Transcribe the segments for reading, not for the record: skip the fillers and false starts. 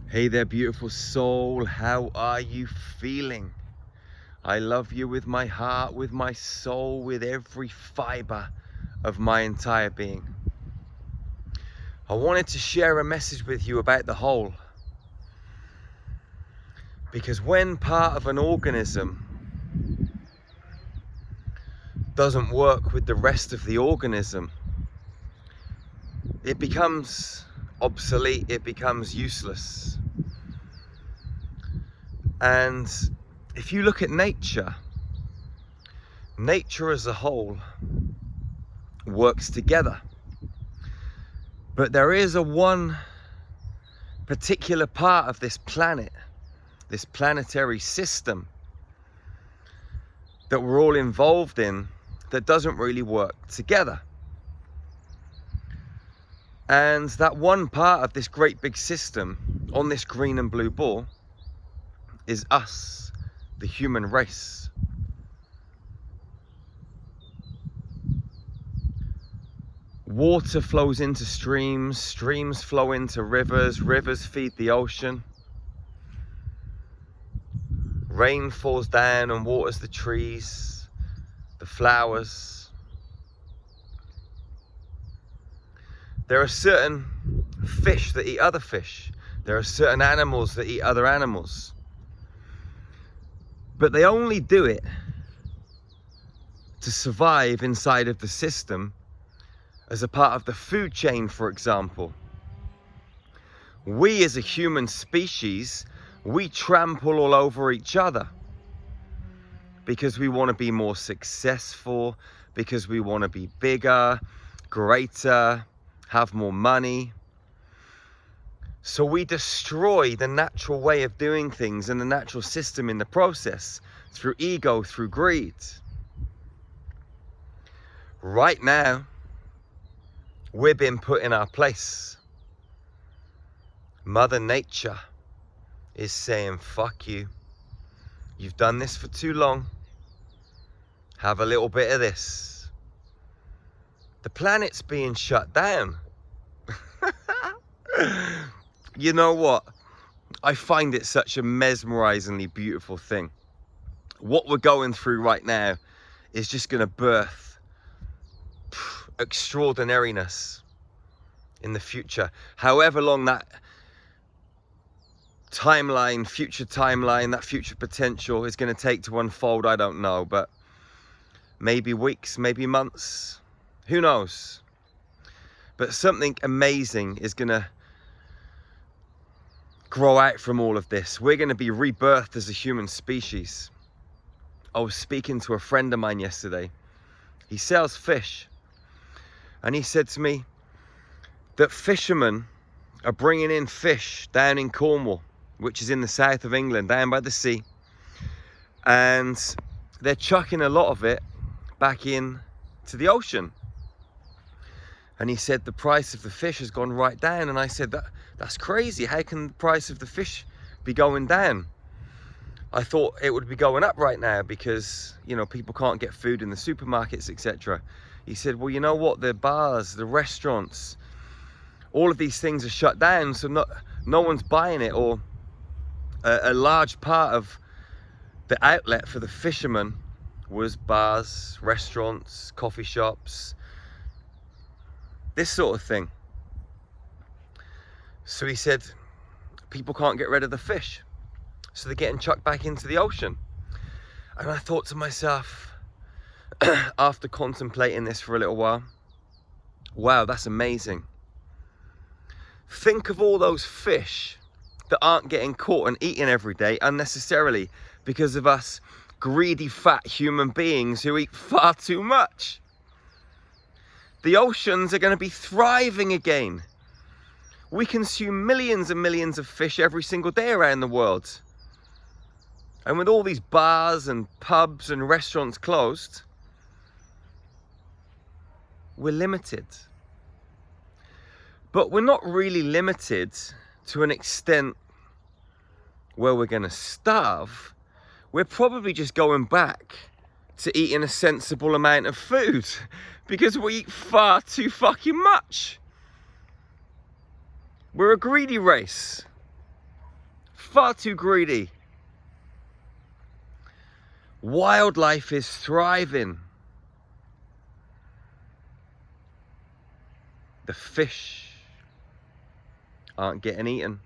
Hey there, beautiful soul. How are you feeling? I love you with my heart, with my soul, with every fiber of my entire being. I wanted to share a message with you about the whole. Because when part of an organism doesn't work with the rest of the organism, it becomes obsolete, it becomes useless. And if you look at nature as a whole works together. But there is one particular part of this planet, this planetary system that we're all involved in, that doesn't really work together. And that one part of this great big system on this green and blue ball is us, the human race. Water flows into streams, streams flow into rivers, rivers feed the ocean. Rain falls down and waters the trees, the flowers. There are certain fish that eat other fish. There are certain animals that eat other animals. But they only do it to survive inside of the system as a part of the food chain, for example. We as a human species, we trample all over each other because we want to be more successful, because we want to be bigger, greater, have more money. So we destroy the natural way of doing things and the natural system in the process through ego, through greed. Right now, we're being put in our place. Mother Nature is saying, fuck you. You've done this for too long. Have a little bit of this. The planet's being shut down. You know what? I find it such a mesmerizingly beautiful thing. What we're going through right now is just going to birth extraordinariness in the future. However long that timeline, future timeline, that future potential is going to take to unfold, I don't know. But maybe weeks, maybe months. Who knows? But something amazing is going to grow out from all of this. We're going to be rebirthed as a human species. I was speaking to a friend of mine yesterday. He sells fish. And he said to me that fishermen are bringing in fish down in Cornwall, which is in the south of England, down by the sea. And they're chucking a lot of it back in to the ocean. And he said the price of the fish has gone right down. And I said, that's crazy. How can the price of the fish be going down? I thought it would be going up right now because, you know, people can't get food in the supermarkets, etc. He said, well, you know what? The bars, the restaurants, all of these things are shut down. So no one's buying it. Or a large part of the outlet for the fishermen was bars, restaurants, coffee shops, this sort of thing. So he said, people can't get rid of the fish. So they're getting chucked back into the ocean. And I thought to myself, after contemplating this for a little while, wow, that's amazing. Think of all those fish that aren't getting caught and eaten every day unnecessarily because of us greedy, fat human beings who eat far too much. The oceans are going to be thriving again. We consume millions and millions of fish every single day around the world. And with all these bars and pubs and restaurants closed, we're limited. But we're not really limited to an extent where we're going to starve. We're probably just going back to eating a sensible amount of food because we eat far too fucking much. We're a greedy race. Far too greedy. Wildlife is thriving. The fish aren't getting eaten.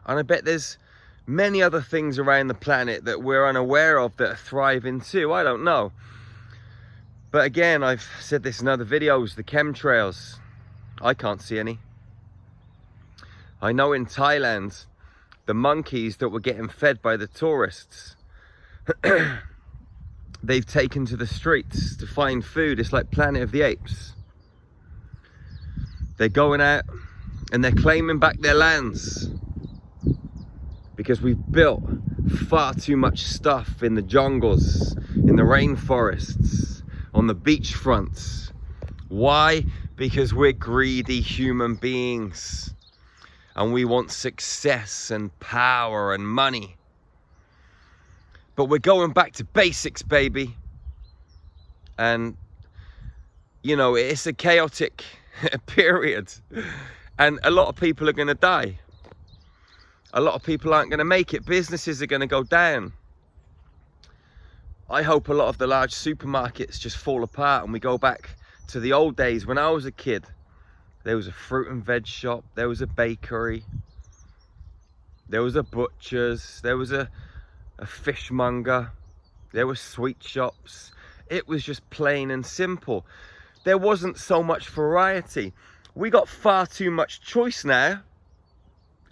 And I bet there's many other things around the planet that we're unaware of that are thriving too. I don't know. But again, I've said this in other videos, the chemtrails, I can't see any. I know in Thailand, the monkeys that were getting fed by the tourists, they've taken to the streets to find food. It's like Planet of the Apes. They're going out and they're claiming back their lands because we've built far too much stuff in the jungles, in the rainforests, on the beach fronts. Why? Because we're greedy human beings and we want success and power and money. But we're going back to basics, baby. And, you know, it's a chaotic period. And a lot of people are going to die. A lot of people aren't going to make it. Businesses are going to go down. I hope a lot of the large supermarkets just fall apart and we go back to the old days. When I was a kid, there was a fruit and veg shop, there was a bakery, there was a butcher's, there was a fishmonger, there were sweet shops. It was just plain and simple. There wasn't so much variety. We got far too much choice now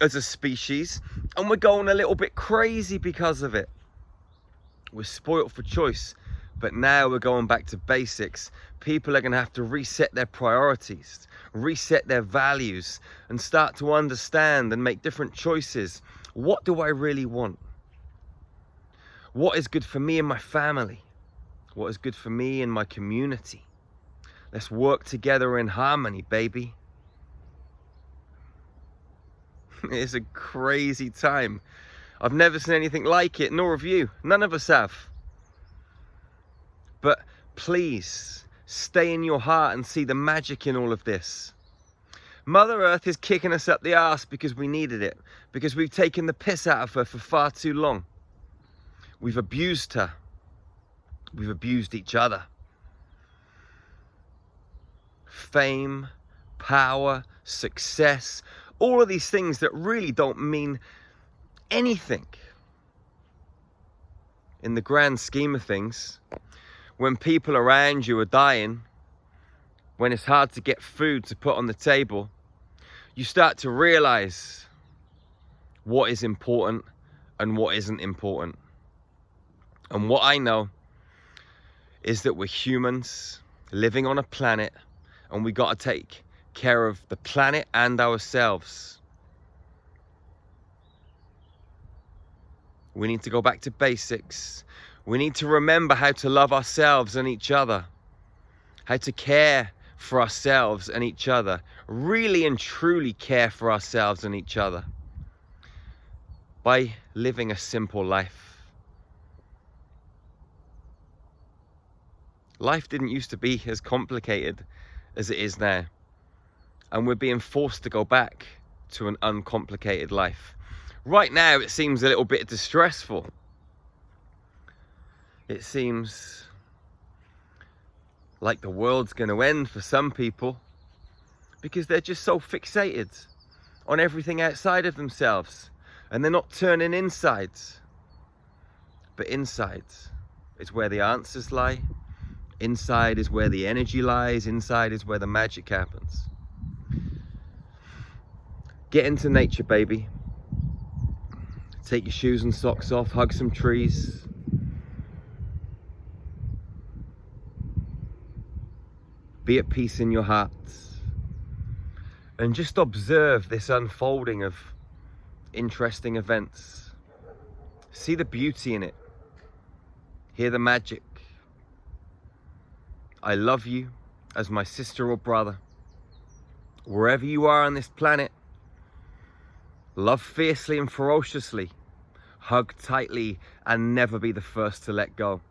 as a species, and we're going a little bit crazy because of it. We're spoiled for choice, but now we're going back to basics. People are going to have to reset their priorities, reset their values, and start to understand and make different choices. What do I really want? What is good for me and my family? What is good for me and my community? Let's work together in harmony, baby. It's a crazy time. I've never seen anything like it, nor have you. None of us have. But please, stay in your heart and see the magic in all of this. Mother Earth is kicking us up the arse because we needed it. Because we've taken the piss out of her for far too long. We've abused her. We've abused each other. Fame, power, success, all of these things that really don't mean anything. In the grand scheme of things, when people around you are dying, when it's hard to get food to put on the table, you start to realize what is important and what isn't important. And what I know is that we're humans living on a planet, and we got to take care of the planet and ourselves. We need to go back to basics. We need to remember how to love ourselves and each other, how to care for ourselves and each other, really and truly care for ourselves and each other by living a simple life. Life didn't used to be as complicated as it is now. And we're being forced to go back to an uncomplicated life. Right now, it seems a little bit distressful. It seems like the world's going to end for some people because they're just so fixated on everything outside of themselves and they're not turning inside. But inside is where the answers lie. Inside is where the energy lies. Inside is where the magic happens. Get into nature, baby. Take your shoes and socks off, hug some trees. Be at peace in your heart. And just observe this unfolding of interesting events. See the beauty in it. Hear the magic. I love you as my sister or brother. Wherever you are on this planet, love fiercely and ferociously. Hug tightly and never be the first to let go.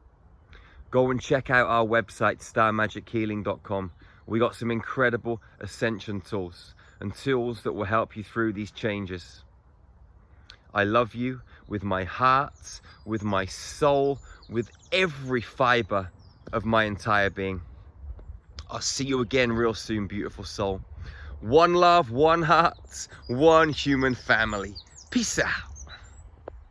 Go and check out our website, starmagichealing.com. We got some incredible ascension tools and tools that will help you through these changes. I love you with my heart, with my soul, with every fiber of my entire being. I'll see you again real soon, beautiful soul. One love, one heart, one human family. Peace out.